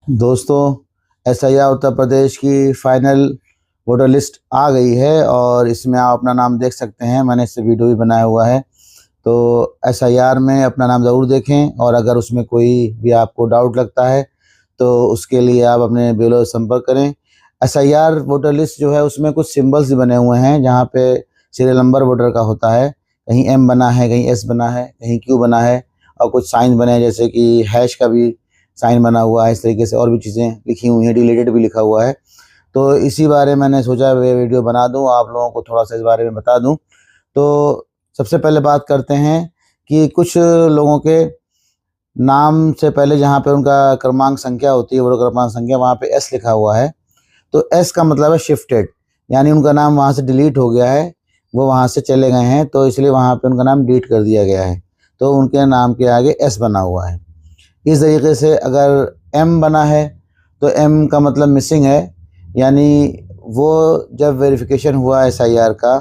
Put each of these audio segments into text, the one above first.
दोस्तों, एसआईआर उत्तर प्रदेश की final voter list आ गई है और इसमें आप अपना नाम देख सकते हैं। मैंने इससे वीडियो भी बनाया हुआ है। तो एसआईआर में अपना नाम ज़रूर देखें और अगर उसमें कोई भी आपको डाउट लगता है तो उसके लिए आप अपने BLO से संपर्क करें। एसआईआर वोटर लिस्ट जो है उसमें कुछ सिंबल्स भी बने हुए हैं जहाँ पे सीरियल नंबर वोटर का होता है। कहीं M बना है, कहीं S बना है, कहीं Q बना है और कुछ साइन बने हैं जैसे कि हैश का भी साइन बना हुआ है। इस तरीके से और भी चीज़ें लिखी हुई हैं, डिलीटेड भी लिखा हुआ है। तो इसी बारे में मैंने सोचा ये वीडियो बना दूं, आप लोगों को थोड़ा-सा इस बारे में बता दूं। तो सबसे पहले बात करते हैं कि कुछ लोगों के नाम से पहले जहाँ पे उनका क्रमांक संख्या होती है, वोटर क्रमांक संख्या, वहाँ पे S लिखा हुआ है। तो S का मतलब है शिफ्टेड, यानी उनका नाम वहाँ से डिलीट हो गया है, वो वहाँ से चले गए हैं, तो इसलिए वहाँ पे उनका नाम डिलीट कर दिया गया है। तो उनके नाम के आगे S बना हुआ है। इस तरीके से अगर M बना है तो M का मतलब मिसिंग है, यानी वो जब वेरिफिकेशन हुआ एसआईआर का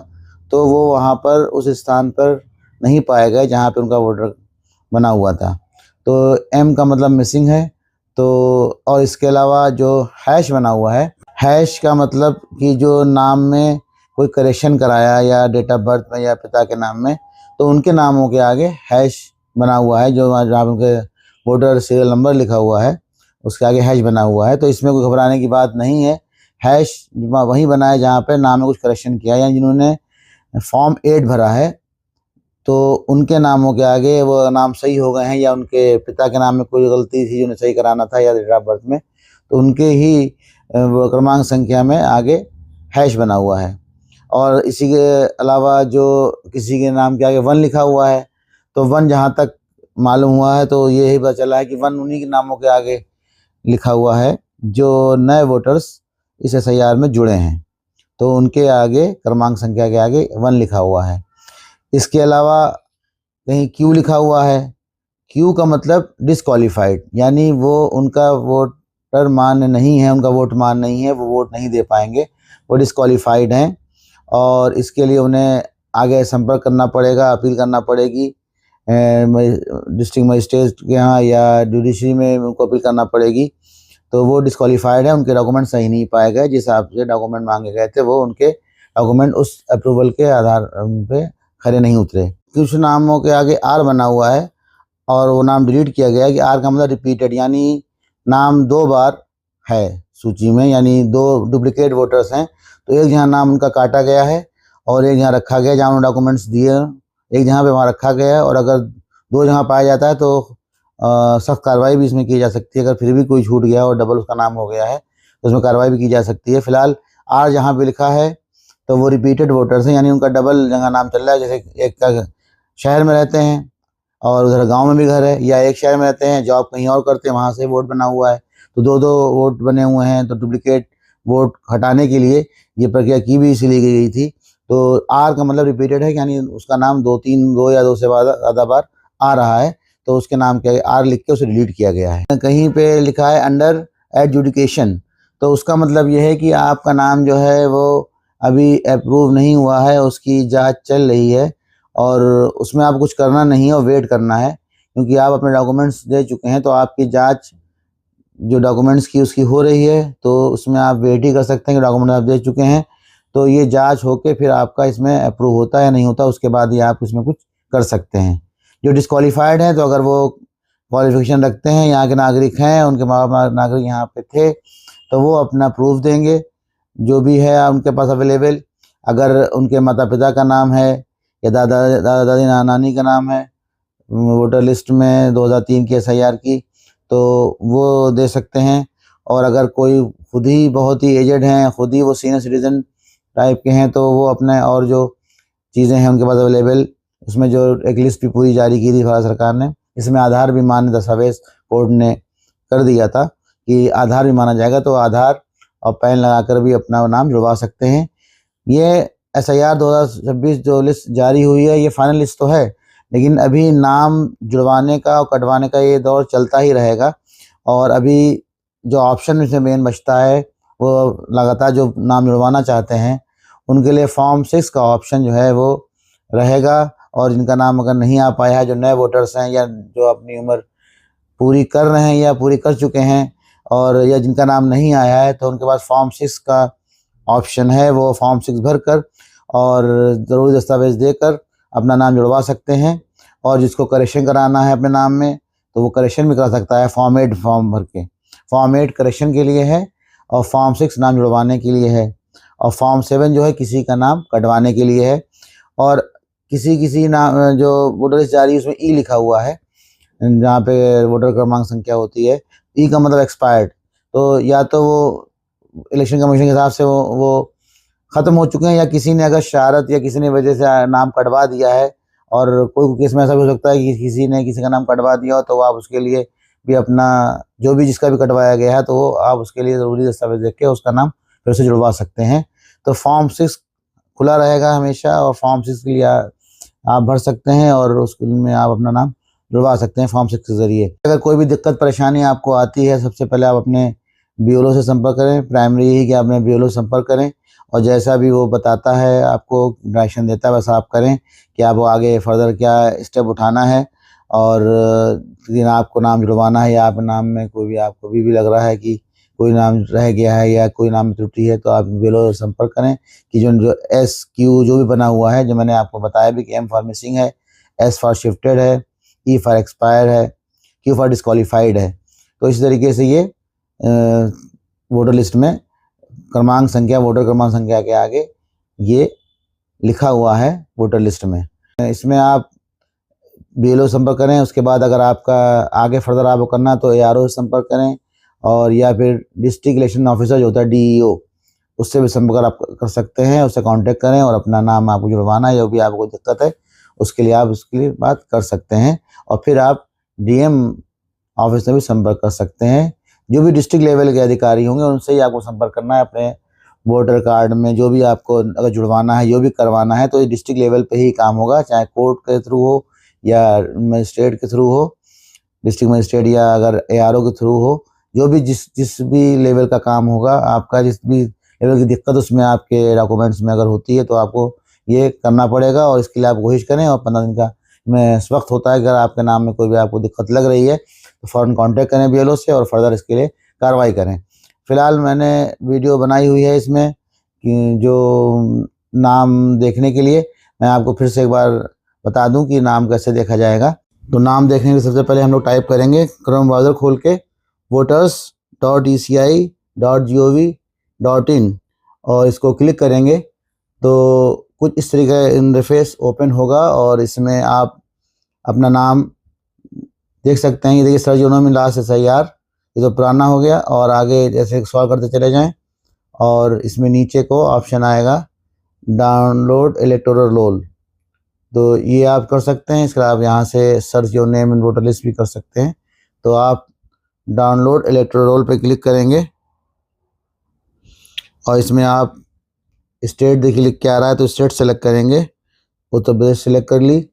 तो वो वहाँ पर उस स्थान पर नहीं पाए गए जहाँ पे उनका वोटर बना हुआ था। तो M का मतलब मिसिंग है। तो और इसके अलावा जो हैश बना हुआ है, हैश का मतलब कि जो नाम में कोई करेक्शन कराया या डेट ऑफ बर्थ में या पिता के नाम में, तो उनके नामों के आगे हैश बना हुआ है। जो जहाँ उनके वोटर सीरियल नंबर लिखा हुआ है उसके आगे हैश बना हुआ है। तो इसमें कोई घबराने की बात नहीं है। हैश वहीं बना है जहाँ पे नाम में कुछ करेक्शन किया है, यानी जिन्होंने फॉर्म 8 भरा है तो उनके नामों के आगे वो नाम सही हो गए हैं या उनके पिता के नाम में कोई गलती थी उन्हें सही कराना था या डेट ऑफ बर्थ में, तो उनके ही वो क्रमांक संख्या में आगे हैश बना हुआ है। और इसी के अलावा जो किसी के नाम के आगे 1 लिखा हुआ है, तो 1 जहाँ तक मालूम हुआ है तो ये ही पता चला है कि 1 उन्हीं के नामों के आगे लिखा हुआ है जो नए वोटर्स इस एसआईआर में जुड़े हैं, तो उनके आगे क्रमांक संख्या के आगे 1 लिखा हुआ है। इसके अलावा कहीं Q लिखा हुआ है। Q का मतलब डिस्क्वालीफाइड, यानी वो उनका वोटर मान्य नहीं है, उनका वोट मान्य नहीं है, वो वोट नहीं दे पाएंगे, वो डिस्क्वालीफाइड हैं और इसके लिए उन्हें आगे संपर्क करना पड़ेगा, अपील करना पड़ेगी डिस्ट्रिक्ट मजिस्ट्रेट के यहाँ या जुडिशरी में उनको अपील करना पड़ेगी। तो वो डिस्क्वालीफाइड है, उनके डॉक्यूमेंट सही नहीं पाए गए, जिस हिसाब से डॉक्यूमेंट मांगे गए थे वो उनके डॉक्यूमेंट उस अप्रूवल के आधार पे खरे नहीं उतरे। कुछ नामों के आगे R बना हुआ है और वो नाम डिलीट किया गया है कि R का मतलब रिपीटेड, यानी नाम 2 बार है सूची में, यानी 2 डुप्लीकेट वोटर्स हैं। तो एक जहाँ नाम उनका काटा गया है और एक जहाँ रखा गया जहाँ उन्होंने डॉक्यूमेंट्स दिए, एक जहाँ पे वहाँ रखा गया है। और अगर 2 जगह पाया जाता है तो सख्त कार्रवाई भी इसमें की जा सकती है। अगर फिर भी कोई छूट गया और डबल उसका नाम हो गया है तो उसमें कार्रवाई भी की जा सकती है। फिलहाल R जहाँ पे लिखा है तो वो रिपीटेड वोटर्स हैं, यानी उनका डबल जगह नाम चल रहा है। जैसे एक का शहर में रहते हैं और उधर गांव में भी घर है, या एक शहर में रहते हैं जॉब कहीं और करते हैं, वहाँ से वोट बना हुआ है, तो 2-2 वोट बने हुए हैं। तो डुप्लीकेट वोट हटाने के लिए ये प्रक्रिया की भी इसीलिए गई थी। तो R का मतलब रिपीटेड है, यानी उसका नाम 2 या 2 से ज़्यादा बार आ रहा है, तो उसके नाम के R लिख के उसे डिलीट किया गया है। कहीं पे लिखा है अंडर एडजुडिकेशन, तो उसका मतलब ये है कि आपका नाम जो है वो अभी अप्रूव नहीं हुआ है, उसकी जांच चल रही है और उसमें आपको कुछ करना नहीं है और वेट करना है, क्योंकि आप अपने डॉक्यूमेंट्स दे चुके हैं। तो आपकी जांच जो डॉक्यूमेंट्स की उसकी हो रही है, तो उसमें आप वेट ही कर सकते हैं कि डॉक्यूमेंट आप दे चुके हैं। तो ये जांच होके फिर आपका इसमें अप्रूव होता है या नहीं होता, उसके बाद ही आप इसमें कुछ कर सकते हैं। जो डिस्क्वालीफाइड हैं, तो अगर वो क्वालिफिकेशन रखते हैं, यहाँ के नागरिक हैं, उनके माँ बाप नागरिक यहाँ पे थे, तो वो अपना प्रूफ देंगे जो भी है उनके पास अवेलेबल। अगर उनके माता पिता का नाम है या दादा दादी नानी का नाम है वोटर लिस्ट में 2003 की एसआईआर की, तो वो दे सकते हैं। और अगर कोई खुद ही बहुत ही एजेड हैं, खुद ही वो सीनियर सिटीजन टाइप के हैं, तो वो अपने और जो चीज़ें हैं उनके पास अवेलेबल, उसमें जो एक लिस्ट भी पूरी जारी की थी भारत सरकार ने, इसमें आधार भी मान्य दस्तावेज कोर्ट ने कर दिया था कि आधार भी माना जाएगा, तो आधार और पैन लगाकर भी अपना नाम जुड़वा सकते हैं। ये एसआईआर 2026 जो लिस्ट जारी हुई है, ये फाइनल लिस्ट तो है, लेकिन अभी नाम जुड़वाने का और कटवाने का ये दौर चलता ही रहेगा। और अभी जो ऑप्शन इसमें मेन बचता है, वो लगातार जो नाम जुड़वाना चाहते हैं उनके लिए फॉर्म 6 का ऑप्शन जो है वो रहेगा। और जिनका नाम अगर नहीं आ पाया है, जो नए वोटर्स हैं या जो अपनी उम्र पूरी कर रहे हैं या पूरी कर चुके हैं, और या जिनका नाम नहीं आया है तो उनके पास फॉर्म 6 का ऑप्शन है, वो फॉर्म 6 भर कर और ज़रूरी दस्तावेज़ देकर अपना नाम जुड़वा सकते हैं। और जिसको करेक्शन कराना है अपने नाम में तो वो करेक्शन भी करा सकता है फॉर्म 8 फॉर्म भर के। फॉर्म 8 करेक्शन के लिए है और फॉर्म 6 नाम जुड़वाने के लिए है और फॉर्म 7 जो है किसी का नाम कटवाने के लिए है। और किसी नाम जो वोटर लिस्ट जारी है उसमें ई लिखा हुआ है, जहाँ पे वोटर क्रमांक संख्या होती है, ई का मतलब एक्सपायर्ड, तो या तो वो इलेक्शन कमीशन के हिसाब से वो ख़त्म हो चुके हैं या किसी ने अगर शरारत या किसी ने वजह से नाम कटवा दिया है। और कोई केस में ऐसा भी हो सकता है कि किसी ने किसी का नाम कटवा दिया हो तो आप उसके लिए भी अपना जो भी जिसका भी कटवाया गया है तो वो आप उसके लिए ज़रूरी दस्तावेज़ देख के उसका नाम फिर से जुड़वा सकते हैं। तो फॉर्म 6 खुला रहेगा हमेशा और फॉर्म 6 के लिए आप भर सकते हैं और उसमें आप अपना नाम जुड़वा सकते हैं फॉर्म 6 के ज़रिए। अगर कोई भी दिक्कत परेशानी आपको आती है सबसे पहले आप अपने बीएलओ से संपर्क करें। प्राइमरी यही कि आप अपने बीएलओ से संपर्क करें और जैसा भी वो बताता है आपको डायरेक्शन देता है वैसा आप करें कि आप वो आगे फर्दर क्या स्टेप उठाना है। और यदि आपको नाम जुड़वाना है या आप नाम में कोई भी आपको भी लग रहा है कि कोई नाम रह गया है या कोई नाम में त्रुटि है तो आप बीएलओ से संपर्क करें कि जो एस क्यू जो भी बना हुआ है, जो मैंने आपको बताया भी कि एम फॉर मिसिंग है, एस फॉर शिफ्टेड है, ई फॉर एक्सपायर है, क्यू फॉर डिस्क्वालीफाइड है। तो इस तरीके से ये वोटर लिस्ट में क्रमांक संख्या वोटर क्रमांक संख्या के आगे ये लिखा हुआ है वोटर लिस्ट में। इसमें आप बीएलओ संपर्क करें। उसके बाद अगर आपका आगे फर्दर आपको करना तो एआरओ से संपर्क करें और या फिर डिस्ट्रिक्ट इलेक्शन ऑफिसर जो होता है डीईओ उससे भी संपर्क आप कर सकते हैं। उससे कांटेक्ट करें और अपना नाम आपको जुड़वाना है, जो भी आपको दिक्कत है उसके लिए आप उसके लिए बात कर सकते हैं। और फिर आप डीएम ऑफिस में भी संपर्क कर सकते हैं। जो भी डिस्ट्रिक्ट लेवल के अधिकारी होंगे उनसे ही आपको संपर्क करना है। अपने वोटर कार्ड में जो भी आपको अगर जुड़वाना है, जो भी करवाना है तो ये डिस्ट्रिक्ट लेवल पे ही काम होगा, चाहे कोर्ट के थ्रू हो या मजिस्ट्रेट के थ्रू हो, डिस्ट्रिक्ट मजिस्ट्रेट या अगर एआरओ के थ्रू हो, जो भी जिस भी लेवल का काम होगा आपका, जिस भी लेवल की दिक्कत उसमें आपके डॉक्यूमेंट्स में अगर होती है तो आपको ये करना पड़ेगा। और इसके लिए आप कोशिश करें और 15 दिन का में इस वक्त होता है। अगर आपके नाम में कोई भी आपको दिक्कत लग रही है तो फ़ौरन कांटेक्ट करें बीएलओ से और फर्दर इसके लिए कार्रवाई करें। फ़िलहाल मैंने वीडियो बनाई हुई है इसमें कि जो नाम देखने के लिए मैं आपको फिर से एक बार बता दूं कि नाम कैसे देखा जाएगा। तो नाम देखने के लिए सबसे पहले हम लोग टाइप करेंगे क्रोम ब्राउज़र खोल के voters.eci.gov.in और इसको क्लिक करेंगे तो कुछ इस तरीके का इंटरफेस ओपन होगा और इसमें आप अपना नाम देख सकते हैं। ये देखिए सर्च यूनो में लास्ट SIR, ये तो पुराना हो गया। और आगे जैसे सॉल्व करते चले जाएं और इसमें नीचे को ऑप्शन आएगा डाउनलोड इलेक्टोरल रोल, तो ये आप कर सकते हैं। इसके आप यहाँ से search your name in voter list भी कर सकते हैं। तो आप डाउनलोड इलेक्टोरल रोल पे क्लिक करेंगे और इसमें आप स्टेट देखिए लिख के आ रहा है तो स्टेट सेलेक्ट करेंगे। उत्तर प्रदेश सेलेक्ट कर ली।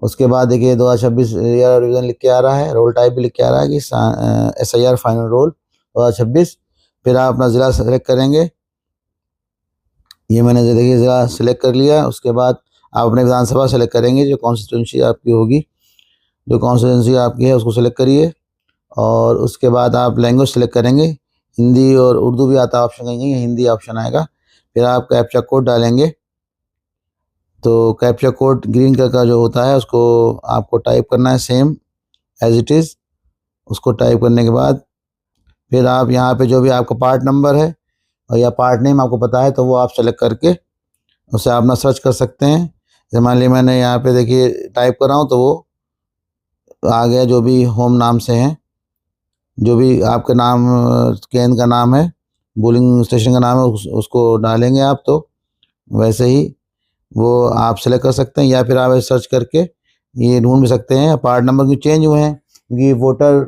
उसके बाद देखिए 2026 ईयर रिवीजन लिख के आ रहा है, रोल टाइप भी लिख के आ रहा है कि SIR फाइनल रोल 2026। फिर आप अपना ज़िला सेलेक्ट करेंगे। ये मैंने देखिए ज़िला सेलेक्ट कर लिया। उसके बाद आप अपने विधानसभा सेलेक्ट करेंगे, जो कॉन्स्टिट्यूंसी आपकी होगी, जो कॉन्स्टिट्यूंसी आपकी है उसको सेलेक्ट करिए। और उसके बाद आप लैंग्वेज सेलेक्ट करेंगे, हिंदी और उर्दू भी आता है ऑप्शन, कहीं हिंदी ऑप्शन आएगा। फिर आप कैप्चा कोड डालेंगे। तो कैप्चा कोड ग्रीन कलर का जो होता है उसको आपको टाइप करना है सेम एज इट इज़। उसको टाइप करने के बाद फिर आप यहाँ पे जो भी आपका पार्ट नंबर है और या पार्ट नेम आपको पता है तो वो आप सेलेक्ट करके उसे आप अपना सर्च कर सकते हैं। जैसे मान लीजिए मैंने यहाँ पे देखिए टाइप कर रहा हूँ तो वो आ गया, जो भी होम नाम से हैं, जो भी आपके नाम केंद्र का नाम है, पोलिंग स्टेशन का नाम है, उसको डालेंगे आप। तो वैसे ही वो आप सेलेक्ट कर सकते हैं या फिर आप सर्च करके ये ढूंढ भी सकते हैं। पार्ट नंबर भी चेंज हुए हैं क्योंकि वोटर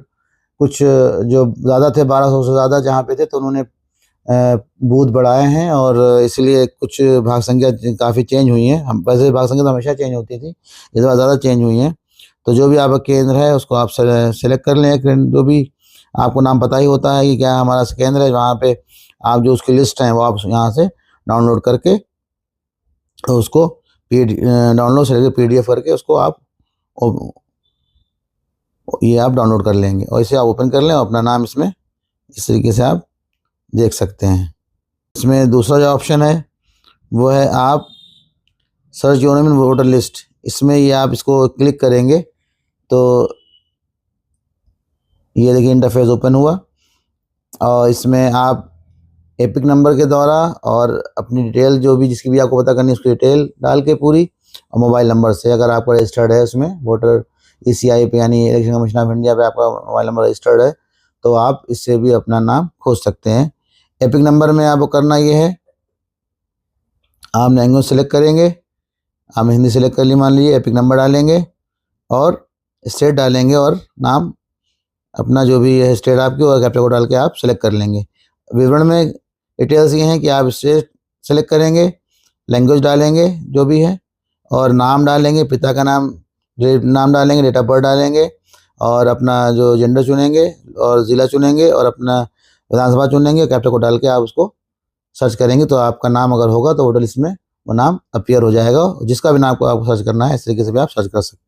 कुछ जो ज़्यादा थे 1200 से ज़्यादा जहाँ पे थे तो उन्होंने बूथ बढ़ाए हैं और इसलिए कुछ भाग संख्या काफ़ी चेंज हुई है। हम वैसे भाग संख्या तो हमेशा चेंज होती थी, इस बार ज़्यादा चेंज हुई हैं। तो जो भी आपका केंद्र है उसको आप सेलेक्ट कर लें। जो भी आपको नाम पता ही होता है कि क्या हमारा केंद्र है, वहाँ पे आप जो उसकी लिस्ट हैं वो आप यहाँ से डाउनलोड करके उसको डाउनलोड से PDF करके उसको आप ये आप डाउनलोड कर लेंगे और इसे आप ओपन कर लें और अपना नाम इसमें इस तरीके से आप देख सकते हैं। इसमें दूसरा जो ऑप्शन है वो है आप search your name in voter list. इसमें ये आप इसको क्लिक करेंगे तो ये देखिए इंटरफेस ओपन हुआ और इसमें आप एपिक नंबर के द्वारा और अपनी डिटेल जो भी जिसकी भी आपको पता करनी है उसकी डिटेल डाल के पूरी, और मोबाइल नंबर से अगर आपका रजिस्टर्ड है उसमें वोटर ईसीआई पे यानी इलेक्शन कमीशन ऑफ इंडिया पे आपका मोबाइल नंबर रजिस्टर्ड है तो आप इससे भी अपना नाम खोज सकते हैं। एपिक नंबर में आपको करना ये है, आप लैंग्वेज सेलेक्ट करेंगे, आप हिंदी सेलेक्ट कर ली मान लीजिए, एपिक नंबर डालेंगे और स्टेट डालेंगे और नाम अपना जो भी है स्टेट आपकी और कैपिटल को डाल के आप सेलेक्ट कर लेंगे। विवरण में डिटेल्स ये हैं कि आप स्टेट सेलेक्ट करेंगे, लैंग्वेज डालेंगे जो भी है और नाम डालेंगे, पिता का नाम डालेंगे, डेट ऑफ बर्थ डालेंगे और अपना जो जेंडर चुनेंगे और ज़िला चुनेंगे और अपना विधानसभा चुनेंगे, कैपिटल को डाल के आप उसको सर्च करेंगे तो आपका नाम अगर होगा तो वोटर लिस्ट में वो नाम अपीयर हो जाएगा। जिसका भी नाम को आपको सर्च करना है इस तरीके से भी आप सर्च कर सकते हैं।